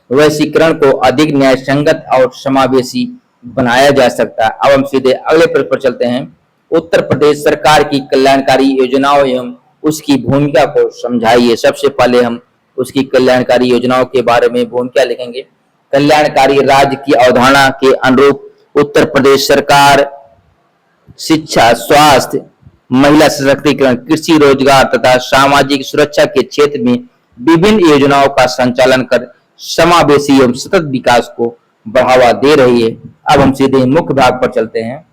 वैश्वीकरण को अधिक न्यायसंगत और समावेशी बनाया जा सकता है। अब हम सीधे अगले प्रश्न पर चलते हैं। उत्तर प्रदेश सरकार की कल्याणकारी योजनाओं एवं उसकी भूमिका को समझाइए। सबसे पहले हम उसकी कल्याणकारी योजनाओं के बारे में भूमिका लिखेंगे। कल्याणकारी राज्य की अवधारणा के अनुरूप उत्तर प्रदेश सरकार शिक्षा, स्वास्थ्य, महिला सशक्तिकरण, कृषि, रोजगार तथा सामाजिक सुरक्षा के क्षेत्र में विभिन्न योजनाओं का संचालन कर समावेशी एवं सतत विकास को बढ़ावा दे रही है। अब हम सीधे मुख्य भाग पर चलते हैं।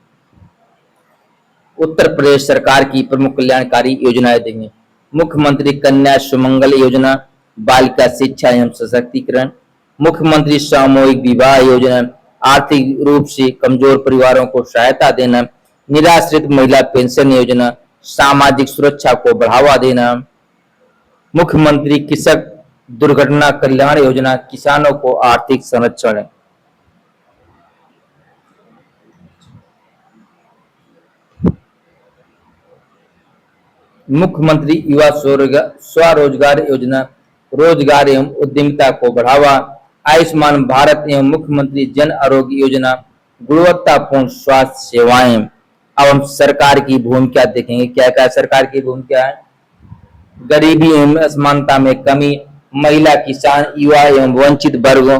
उत्तर प्रदेश सरकार की प्रमुख कल्याणकारी योजनाएं देंगे। मुख्यमंत्री कन्या सुमंगल योजना, बालिका शिक्षा एवं सशक्तिकरण, मुख्यमंत्री सामूहिक विवाह योजना, आर्थिक रूप से कमजोर परिवारों को सहायता देना, निराश्रित महिला पेंशन योजना, सामाजिक सुरक्षा को बढ़ावा देना, मुख्यमंत्री कृषक दुर्घटना कल्याण योजना, किसानों को आर्थिक संरक्षण। मुख्यमंत्री युवा स्वरोजगार योजना रोजगार एवं उद्यमिता को बढ़ावा, आयुष्मान भारत एवं मुख्यमंत्री जन आरोग्य योजना गुणवत्तापूर्ण स्वास्थ्य सेवाएं। अब हम सरकार की भूमिका देखेंगे, क्या क्या सरकार की भूमिका है। गरीबी एवं असमानता में कमी, महिला, किसान, युवा एवं वंचित वर्गों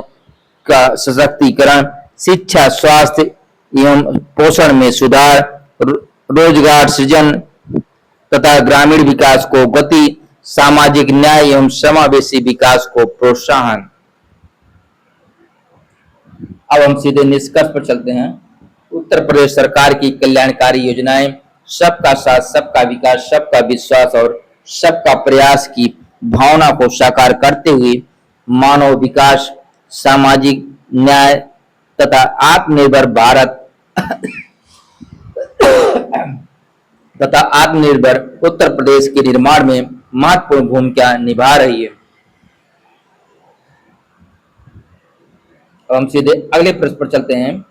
का सशक्तिकरण, शिक्षा, स्वास्थ्य एवं पोषण में सुधार, रोजगार सृजन तथा ग्रामीण विकास को गति, सामाजिक न्याय एवं समावेशी विकास को प्रोत्साहन। अब हम सीधे निष्कर्ष पर चलते हैं। उत्तर प्रदेश सरकार की कल्याणकारी योजनाएं सबका साथ, सबका विकास, सबका विश्वास और सबका प्रयास की भावना को साकार करते हुए मानव विकास, सामाजिक न्याय तथा आत्मनिर्भर भारत तथा आत्मनिर्भर उत्तर प्रदेश के निर्माण में महत्वपूर्ण भूमिका निभा रही है। अब हम सीधे अगले प्रश्न पर चलते हैं।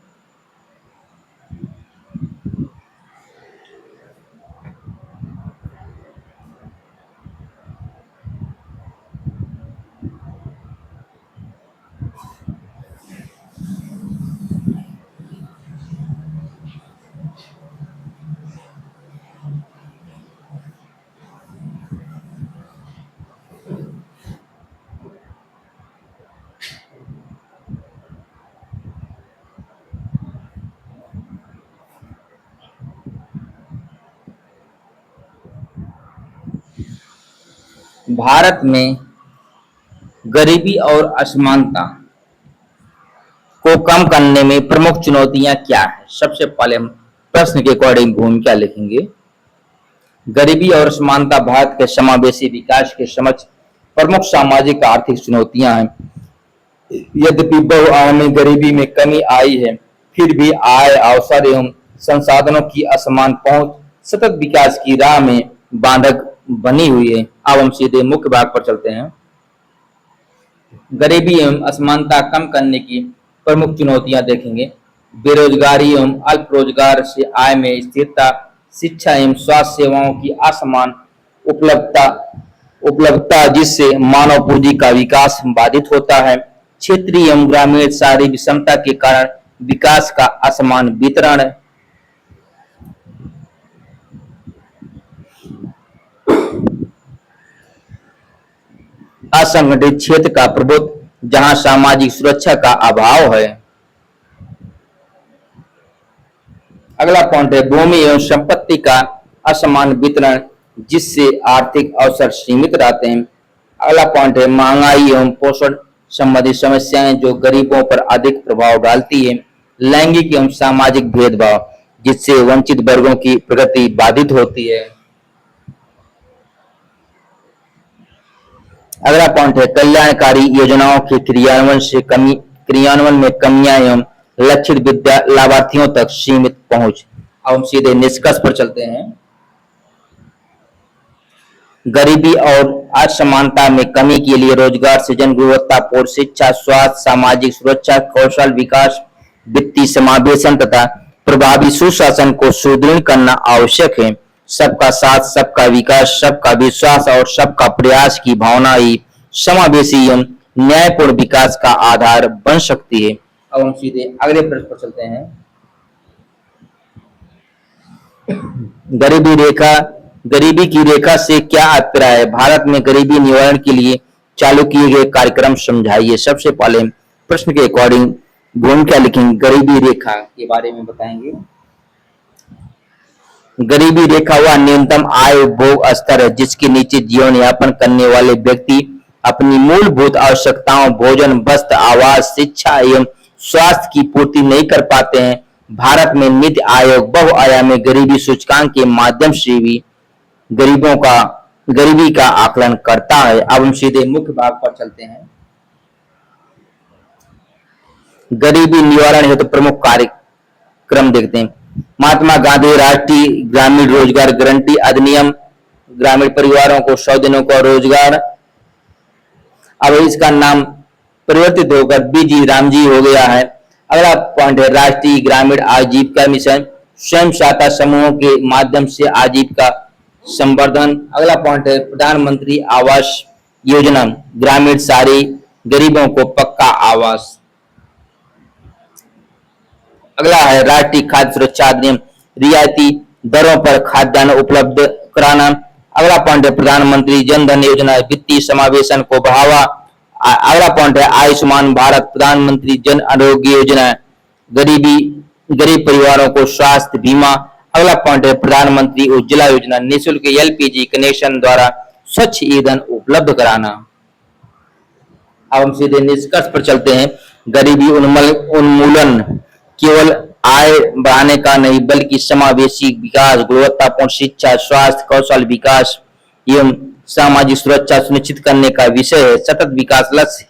भारत में गरीबी और असमानता को कम करने में प्रमुख चुनौतियां क्या है। सबसे पहले हम प्रश्न के अकॉर्डिंग भूमिका लिखेंगे। गरीबी और असमानता भारत के समावेशी विकास के समक्ष प्रमुख सामाजिक आर्थिक चुनौतियां हैं। यद्यपि बहुआयामी गरीबी में कमी आई है, फिर भी आय, अवसर एवं संसाधनों की असमान पहुंच सतत विकास की राह में बाधक बनी हुई है। अब हम सीधे मुख्य भाग पर चलते हैं। गरीबी एवं असमानता कम करने की प्रमुख चुनौतियां देखेंगे। बेरोजगारी एवं अल्प रोजगार से आय में स्थिरता, शिक्षा एवं स्वास्थ्य सेवाओं की असमान उपलब्धता जिससे मानव पूंजी का विकास बाधित होता है। क्षेत्रीय एवं ग्रामीण शहरी विषमता के कारण विकास का असमान वितरण, असंगठित क्षेत्र का प्रभुत्व जहां सामाजिक सुरक्षा का अभाव है। अगला पॉइंट है भूमि एवं संपत्ति का असमान वितरण जिससे आर्थिक अवसर सीमित रहते हैं। अगला पॉइंट है महंगाई एवं पोषण संबंधी समस्याएं जो गरीबों पर अधिक प्रभाव डालती है। लैंगिक एवं सामाजिक भेदभाव जिससे वंचित वर्गों की प्रगति बाधित होती है। अगला पॉइंट है कल्याणकारी योजनाओं के क्रियान्वयन में कमियां एवं लक्षित लाभार्थियों तक सीमित पहुंच। अब हम सीधे निष्कर्ष पर चलते हैं। गरीबी और असमानता में कमी के लिए रोजगार सृजन, गुणवत्तापूर्ण शिक्षा, स्वास्थ्य, सामाजिक सुरक्षा, कौशल विकास, वित्तीय समावेशन तथा प्रभावी सुशासन को सुदृढ़ करना आवश्यक है। सबका साथ, सबका विकास, सबका विश्वास और सबका प्रयास की भावना ही समावेशी एवं न्यायपूर्ण विकास का आधार बन सकती है। अब हम सीधे अगले प्रश्न पर चलते हैं। गरीबी की रेखा से क्या अभिप्राय है। भारत में गरीबी निवारण के लिए चालू किए गए कार्यक्रम समझाइए। सबसे पहले प्रश्न के अकॉर्डिंग भूमिका लिखेंगे। गरीबी रेखा के बारे में बताएंगे। गरीबी रेखा वह न्यूनतम आय उपभोग स्तर है जिसके नीचे जीवन यापन करने वाले व्यक्ति अपनी मूलभूत आवश्यकताओं भोजन, वस्त्र, आवास, शिक्षा एवं स्वास्थ्य की पूर्ति नहीं कर पाते हैं। भारत में नीति आयोग बहुआयामी गरीबी सूचकांक के माध्यम से भी गरीबी का आकलन करता है। अब हम सीधे मुख्य भाग पर चलते हैं। गरीबी निवारण हेतु तो प्रमुख कार्यक्रम देखते हैं। महात्मा गांधी राष्ट्रीय ग्रामीण रोजगार गारंटी अधिनियम, ग्रामीण परिवारों को 100 दिनों का रोजगार। अब इसका नाम परिवर्तित होकर बीजी रामजी हो गया है। अगला पॉइंट है राष्ट्रीय ग्रामीण आजीविका मिशन, स्वयं सहायता समूहों के माध्यम से आजीविका संवर्धन। अगला पॉइंट है प्रधानमंत्री आवास योजना, ग्रामीण सारे गरीबों को पक्का आवास। अगला है राष्ट्रीय खाद्य सुरक्षा अधिनियम, रियायती दरों पर खाद्यान्न उपलब्ध कराना। अगला पॉइंट है प्रधानमंत्री जन धन योजना, वित्तीय समावेशन को बढ़ावा। अगला पॉइंट है आयुष्मान भारत, प्रधानमंत्री जन आरोग्य योजना, गरीबी गरीब परिवारों को स्वास्थ्य बीमा। अगला पॉइंट है प्रधानमंत्री उज्ज्वला योजना, निःशुल्क एलपीजी कनेक्शन द्वारा स्वच्छ ईंधन उपलब्ध कराना। अब हम सीधे निष्कर्ष पर चलते हैं। गरीबी उन्मूलन केवल आय बढ़ाने का नहीं बल्कि समावेशी विकास, गुणवत्तापूर्ण शिक्षा, स्वास्थ्य, कौशल विकास एवं सामाजिक सुरक्षा सुनिश्चित करने का विषय है। सतत विकास लक्ष्य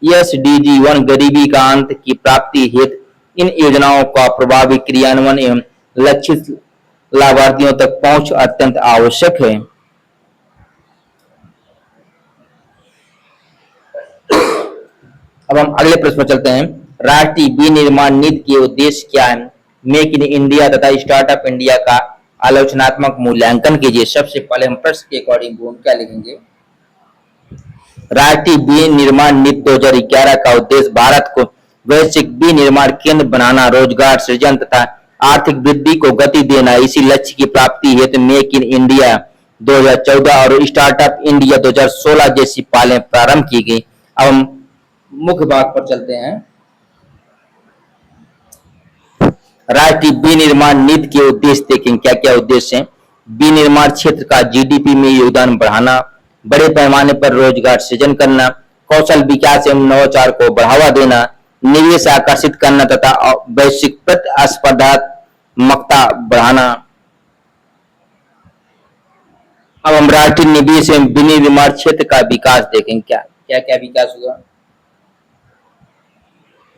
एसडीजी 1 गरीबी का अंत की प्राप्ति हेतु इन योजनाओं का प्रभावी क्रियान्वयन एवं लक्षित लाभार्थियों तक पहुंच अत्यंत आवश्यक है। अब हम अगले प्रश्न पर चलते हैं। राष्ट्रीय विनिर्माण नीति के उद्देश्य क्या है? मेक इन इंडिया तथा स्टार्टअप इंडिया का आलोचनात्मक मूल्यांकन कीजिए। सबसे पहले हम प्रश्न के अकॉर्डिंग क्या लिखेंगे? राष्ट्रीय विनिर्माण नीति 2011 का उद्देश्य भारत को वैश्विक विनिर्माण केंद्र बनाना, रोजगार सृजन तथा आर्थिक वृद्धि को गति देना। इसी लक्ष्य की प्राप्ति हेतु मेक इन इंडिया 2014 और स्टार्टअप इंडिया 2016 जैसी पहलें प्रारंभ की गई। अब हम मुख्य भाग पर चलते हैं। राष्ट्रीय विनिर्माण नीति के उद्देश्य देखें, क्या क्या उद्देश्य हैं। विनिर्माण क्षेत्र का जीडीपी में योगदान बढ़ाना, बड़े पैमाने पर रोजगार सृजन करना, कौशल विकास एवं नवाचार को बढ़ावा देना, निवेश आकर्षित करना तथा वैश्विक प्रतिस्पर्धात्मकता बढ़ाना। अब हम राष्ट्रीय निवेश एवं विनिर्माण क्षेत्र का विकास देखें, क्या क्या विकास हुआ।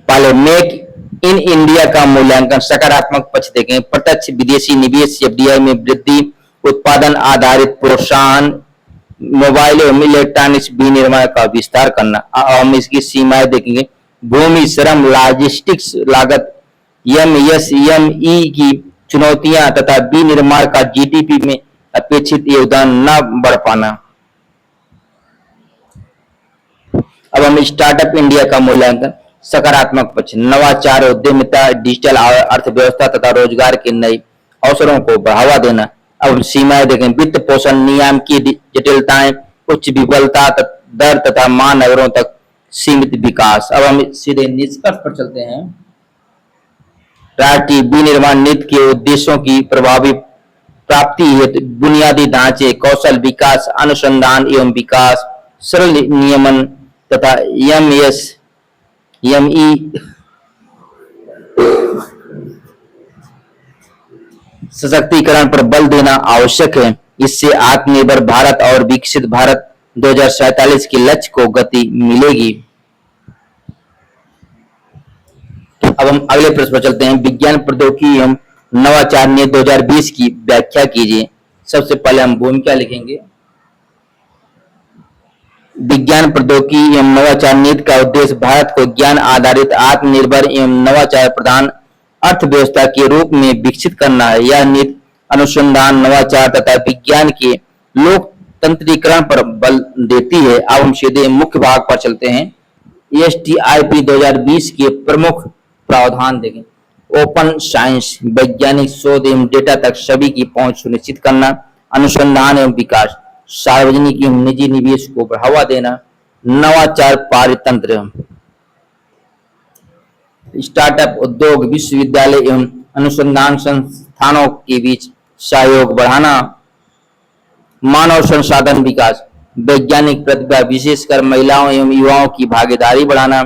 पहले मेक इन इंडिया का मूल्यांकन, सकारात्मक पक्ष देखें। प्रत्यक्ष विदेशी निवेश एफडीआई में वृद्धि, उत्पादन आधारित प्रोत्साहन, मोबाइल एवं इलेक्ट्रॉनिक्स विनिर्माण का विस्तार करना। हम इसकी सीमाएं देखेंगे। भूमि, श्रम, लॉजिस्टिक्स लागत, एमएसएमई की चुनौतियां तथा विनिर्माण का जीडीपी में अपेक्षित योगदान न बढ़ पाना। अब हम स्टार्टअप इंडिया का मूल्यांकन, सकारात्मक पक्ष, नवाचार, उद्यमिता, डिजिटल अर्थव्यवस्था तथा रोजगार के नए अवसरों को बढ़ावा देना। अब सीमाएं देखें। वित्त पोषण, नियम की जटिलताएं, उच्च विफलता दर तथा महानगरों तक सीमित विकास। अब हम सीधे निष्कर्ष पर चलते हैं। राष्ट्रीय विनिर्माण नीति के उद्देश्यों की प्रभावी प्राप्ति हेतु बुनियादी ढांचे, कौशल विकास, अनुसंधान एवं विकास, सरल नियमन तथा एमएसएमई सशक्तिकरण पर बल देना आवश्यक है। इससे आत्मनिर्भर भारत और विकसित भारत 2047 के लक्ष्य को गति मिलेगी। अब हम अगले प्रश्न पर चलते हैं। विज्ञान प्रौद्योगिकी एवं नवाचार नीति 2020 की व्याख्या कीजिए। सबसे पहले हम भूमिका लिखेंगे। विज्ञान प्रौद्योगिकी एवं नवाचार नीति का उद्देश्य भारत को ज्ञान आधारित आत्मनिर्भर एवं नवाचार प्रधान अर्थव्यवस्था के रूप में विकसित करना है। यह नीति अनुसंधान, नवाचार तथा विज्ञान के लोकतंत्रीकरण पर बल देती है। अब हम सीधे मुख्य भाग पर चलते हैं। एसटीआईपी 2020 के प्रमुख प्रावधान देखें। ओपन साइंस, वैज्ञानिक शोध एवं डेटा तक सभी की पहुंच सुनिश्चित करना, अनुसंधान एवं विकास, सार्वजनिक एवं निजी निवेश को बढ़ावा देना, नवाचार पारतंत्र, स्टार्टअप उद्योग, विश्वविद्यालय एवं अनुसंधान संस्थानों के बीच सहयोग बढ़ाना, मानव संसाधन विकास, वैज्ञानिक प्रतिभा विशेषकर महिलाओं एवं युवाओं की भागीदारी बढ़ाना।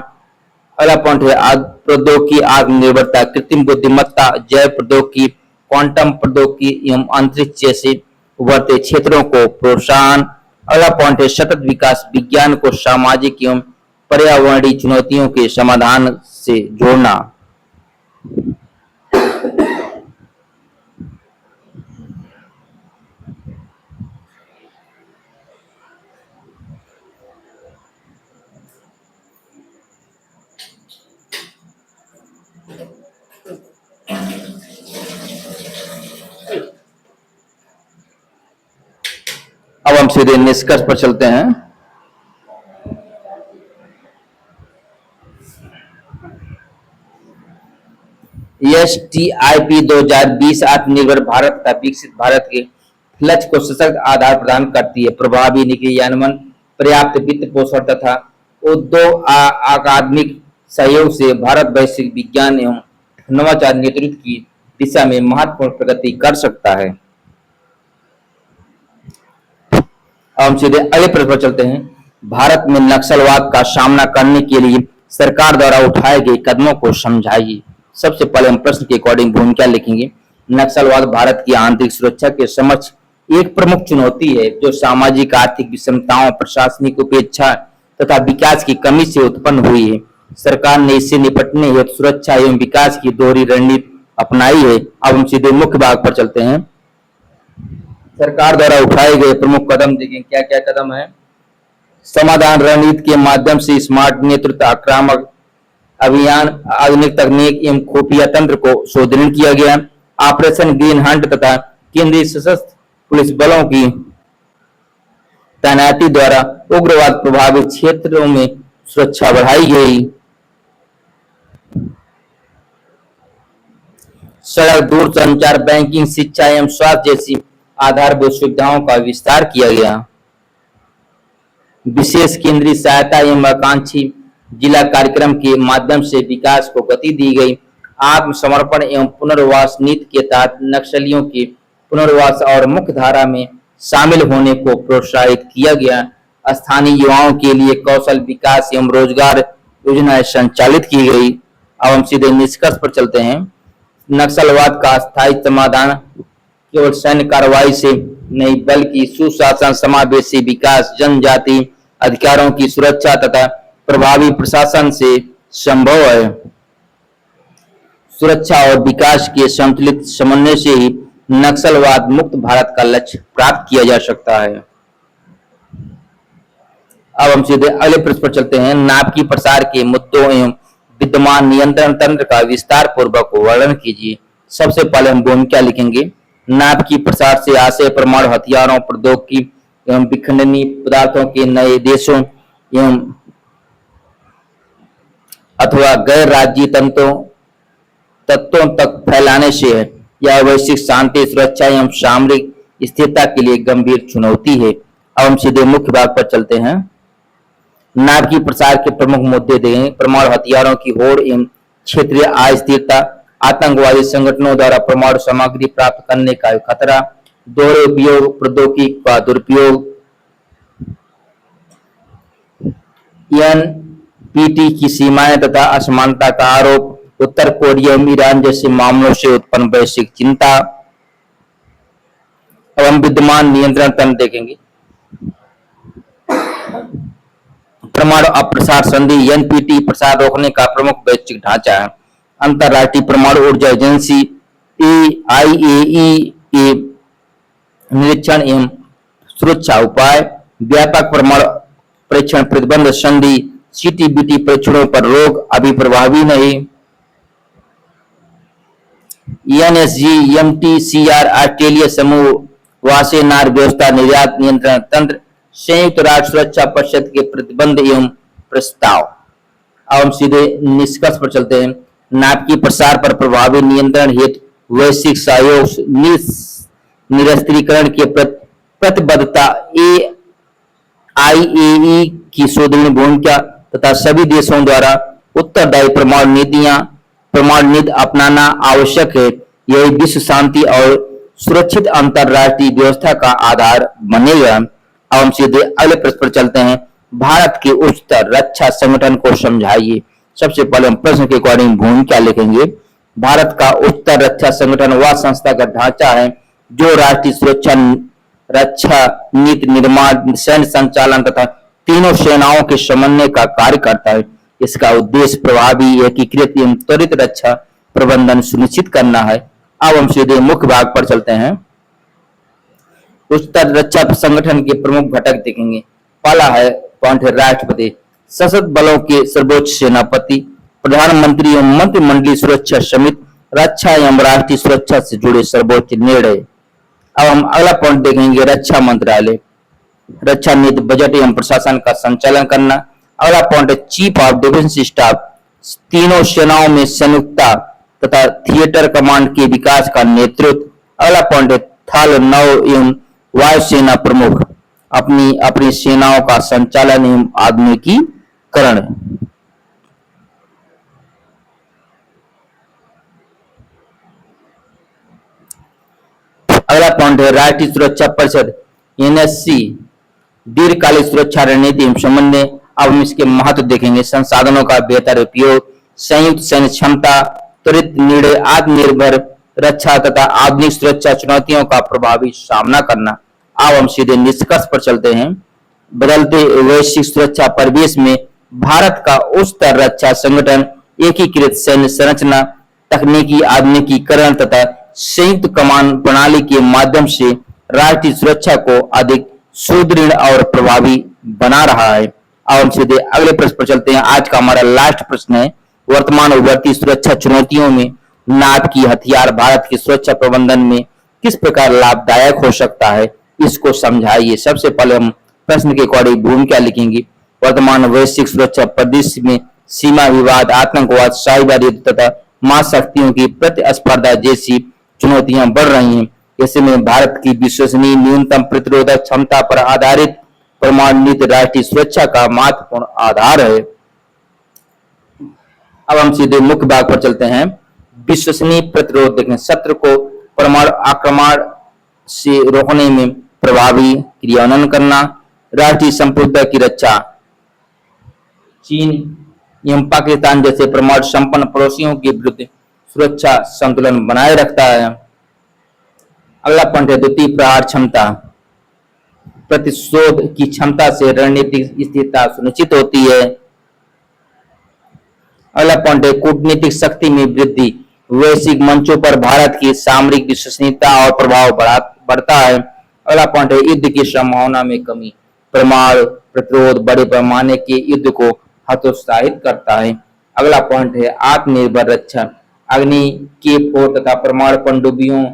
अगला पॉइंट है प्रौद्योगिकी आत्मनिर्भरता, कृत्रिम बुद्धिमत्ता, जैव प्रौद्योगिकी, क्वांटम प्रौद्योगिकी एवं अंतरिक्ष जैसे उभरते क्षेत्रों को प्रोत्साहन। अगला पॉइंट है सतत विकास, विज्ञान को सामाजिक एवं पर्यावरणीय चुनौतियों के समाधान से जोड़ना। हम सीधे निष्कर्ष पर चलते हैं। STIP 2020 आत्मनिर्भर भारत का विकसित भारत के लक्ष्य को सशक्त आधार प्रदान करती है। प्रभावी नीति क्रियान्वयन, पर्याप्त वित्त पोषण तथा उद्योग अकादमिक सहयोग से भारत वैश्विक विज्ञान एवं नवाचार नेतृत्व की दिशा में महत्वपूर्ण प्रगति कर सकता है। अब हम सीधे अगले प्रश्न पर चलते हैं। भारत में नक्सलवाद का सामना करने के लिए सरकार द्वारा उठाए गए कदमों को समझाइए। सबसे पहले हम प्रश्न के अकॉर्डिंग भूमिका लिखेंगे। नक्सलवाद भारत की आंतरिक सुरक्षा के समक्ष एक प्रमुख चुनौती है, जो सामाजिक आर्थिक विषमताओं, प्रशासनिक उपेक्षा तथा विकास की कमी से उत्पन्न हुई है। सरकार ने इससे निपटने हेतु सुरक्षा एवं विकास की दोहरी रणनीति अपनाई है। अब हम सीधे मुख्य भाग पर चलते हैं। सरकार द्वारा उठाए गए प्रमुख कदम देखें क्या क्या कदम है। समाधान रणनीति के माध्यम से स्मार्ट नेतृत्व, आक्रामक अभियान, आधुनिक तकनीक एवं खुफिया तंत्र को सुदृढ़ किया गया। ऑपरेशन ग्रीन हंट तथा केंद्रीय सशस्त्र पुलिस बलों की तैनाती द्वारा उग्रवाद प्रभावित क्षेत्रों में सुरक्षा बढ़ाई गई। सड़क, दूरसंचार, बैंकिंग, शिक्षा एवं स्वास्थ्य जैसी आधारभूत सुविधाओं का विस्तार किया गया। विशेष केंद्रीय सहायता एवं आकांक्षी जिला कार्यक्रम के माध्यम से विकास को गति दी गई। आत्मसमर्पण एवं पुनर्वास नीति के तहत नक्सलियों के पुनर्वास और मुख्य धारा में शामिल होने को प्रोत्साहित किया गया। स्थानीय युवाओं के लिए कौशल विकास एवं रोजगार योजनाएं संचालित की गई। अब हम सीधे निष्कर्ष पर चलते हैं। नक्सलवाद का स्थायी समाधान केवल सैन्य कार्रवाई से नहीं, बल्कि सुशासन, समावेशी विकास, जनजाति अधिकारों की सुरक्षा तथा प्रभावी प्रशासन से संभव है। सुरक्षा और विकास के संतुलित समन्वय से ही नक्सलवाद मुक्त भारत का लक्ष्य प्राप्त किया जा सकता है। अब हम सीधे अगले प्रश्न पर चलते हैं। नाभिकीय प्रसार के मुद्दों एवं विद्यमान नियंत्रण तंत्र का विस्तार पूर्वक वर्णन कीजिए। सबसे पहले हम भूमिका लिखेंगे। नाभिकीय प्रसार से आशय परमाणु हथियारों, प्रौद्योगिकी एवं विखंडनीय पदार्थों के नए देशों एवं अथवा गैर राज्य तत्वों तक फैलाने से है। यह वैश्विक शांति, सुरक्षा एवं सामरिक स्थिरता के लिए गंभीर चुनौती है। अब हम सीधे मुख्य भाग पर चलते हैं। नाभिकीय प्रसार के प्रमुख मुद्दे देंगे। परमाणु हथियारों की होड़ एवं क्षेत्रीय अस्थिरता, आतंकवादी संगठनों द्वारा परमाणु सामग्री प्राप्त करने का खतरा, दोहरे उपयोग प्रौद्योगिकी का दुरुपयोग, एनपीटी की सीमाएं तथा असमानता का आरोप, उत्तर कोरिया एवं ईरान जैसे मामलों से उत्पन्न वैश्विक चिंता। अब हम विद्यमान नियंत्रण तंत्र देखेंगे। परमाणु अप्रसार संधि एनपीटी प्रसार रोकने का प्रमुख वैश्विक ढांचा है। अंतरराष्ट्रीय परमाणु ऊर्जा एजेंसी IAEA के निरीक्षण एवं सुरक्षा उपाय, व्यापक परमाणु परीक्षण प्रतिबंध संधि CTBT परीक्षणों पर रोक अभी प्रभावी नहीं। NSG MTCR ऑस्ट्रेलिया समूह वासेनार व्यवस्था, निर्यात नियंत्रण तंत्र, संयुक्त राष्ट्र सुरक्षा परिषद के प्रतिबंध एवं प्रस्ताव। अब हम सीधे निष्कर्ष पर चलते हैं। नाभिकीय प्रसार पर प्रभावी नियंत्रण हेतु वैश्विक सहयोग, निरस्त्रीकरण के प्रतिबद्धता, IAEA की सुदृढ़ भूमिका तथा सभी देशों द्वारा उत्तरदायी परमाणु नीति अपनाना आवश्यक है। यही विश्व शांति और सुरक्षित अंतरराष्ट्रीय व्यवस्था का आधार बनेगा। अब हम सीधे अगले प्रश्न पर चलते हैं। भारत के उच्चतर रक्षा संगठन को समझाइए। सबसे पहले हम प्रश्न के अकॉर्डिंग भूमिका लिखेंगे। भारत का उच्चतर रक्षा संगठन वह संस्थागत ढांचा है जो राष्ट्रीय सुरक्षा, रक्षा नीति निर्माण, सैन्य संचालन तथा तीनों सेनाओं के समन्वय का कार्य करता है। इसका उद्देश्य प्रभावी, एकीकृत एवं त्वरित रक्षा प्रबंधन सुनिश्चित करना है। अब हम सीधे मुख्य भाग पर चलते हैं। उच्चतर रक्षा संगठन के प्रमुख घटक देखेंगे। पहला है पॉइंट है राष्ट्रपति, सशस्त्र बलों के सर्वोच्च सेनापति, प्रधानमंत्री एवं मंत्रिमंडलीय सुरक्षा समिति, रक्षा एवं राष्ट्रीय सुरक्षा से जुड़े सर्वोच्च निर्णय। अब हम अगला पॉइंट देखेंगे रक्षा मंत्रालय। रक्षा नीति, बजट एवं प्रशासन का संचालन करना। अगला पॉइंट है चीफ ऑफ डिफेंस स्टाफ, तीनों सेनाओं में संयुक्ता तथा थिएटर कमांड के विकास का नेतृत्व। अगला पॉइंट है थल, नौ एवं वायुसेना प्रमुख, अपनी अपनी सेनाओं का संचालन एवं आधुनिकीकरण। अगला पॉइंट है राष्ट्रीय सुरक्षा परिषद एनएससी, दीर्घकालिक सुरक्षा रणनीति एवं समन्वय। अब हम इसके महत्व देखेंगे। संसाधनों का बेहतर उपयोग, संयुक्त सैन्य क्षमता, त्वरित निर्णय, आत्मनिर्भर रक्षा तथा आधुनिक सुरक्षा चुनौतियों का प्रभावी सामना करना। अब हम सीधे निष्कर्ष पर चलते हैं। बदलते वैश्विक सुरक्षा परिवेश में भारत का उच्चतर रक्षा संगठन, एकीकृत सैन्य संरचना, तकनीकी आधुनिकीकरण तथा संयुक्त कमान प्रणाली के माध्यम से राष्ट्रीय सुरक्षा को अधिक सुदृढ़ और प्रभावी बना रहा है। अब हम सीधे अगले प्रश्न पर चलते हैं। आज का हमारा लास्ट प्रश्न है, वर्तमान उभरती सुरक्षा चुनौतियों में नाभिकीय हथियार भारत के सुरक्षा प्रबंधन में किस प्रकार लाभदायक हो सकता है, इसको समझाइए। सबसे पहले हम प्रश्न के अकॉर्डिंग भूमिका लिखेंगे। वर्तमान वैश्विक सुरक्षा परिदृश्य में सीमा विवाद, आतंकवाद, साइबर युद्ध तथा महाशक्तियों की प्रतिस्पर्धा जैसी चुनौतियां बढ़ रही हैं। ऐसे में भारत की विश्वसनीय न्यूनतम प्रतिरोधक क्षमता पर आधारित परमाणु नीति राष्ट्रीय सुरक्षा का महत्वपूर्ण आधार है। अब हम सीधे मुख्य भाग पर चलते हैं। विश्वसनीय प्रतिरोध देखें, शत्रु को परमाणु आक्रमण से रोकने में प्रभावी क्रियान्वयन करना, राष्ट्रीय संप्रभुता की रक्षा। चीन एवं पाकिस्तान जैसे परमाणु संपन्न पड़ोसियों के विरुद्ध सुरक्षा संतुलन बनाए रखता है। अगला पॉइंट है द्वितीय प्रहार क्षमता, प्रतिशोध की क्षमता से रणनीतिक स्थिरता सुनिश्चित होती है। अगला पॉइंट है कूटनीतिक शक्ति में वृद्धि, वैश्विक मंचों पर भारत की सामरिक विश्वसनीयता और प्रभाव बढ़ता है। अगला पॉइंट है युद्ध की संभावना में कमी, परमाणु प्रतिरोध बड़े पैमाने के युद्ध को हतोत्साहित करता है। अगला पॉइंट है आत्मनिर्भर रक्षा, अग्नि K4 तथा परमाणु पनडुब्बियों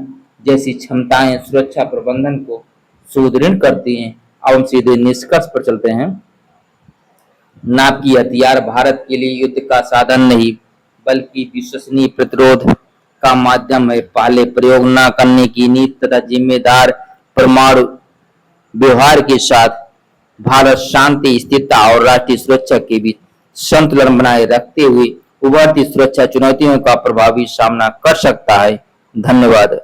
जैसी क्षमताएं सुरक्षा प्रबंधन को सुदृढ़ करती हैं। अब हम सीधे निष्कर्ष पर चलते हैं। नाभिकीय हथियार भारत के लिए युद्ध का साधन नहीं बल्कि विश्वसनीय प्रतिरोध का माध्यम है। पहले प्रयोग न करने की नीति तथा जिम्मेदार परमाणु व्यवहार के साथ भारत शांति, स्थिरता और राष्ट्रीय सुरक्षा के बीच संतुलन बनाए रखते हुए उभरती सुरक्षा चुनौतियों का प्रभावी सामना कर सकता है। धन्यवाद।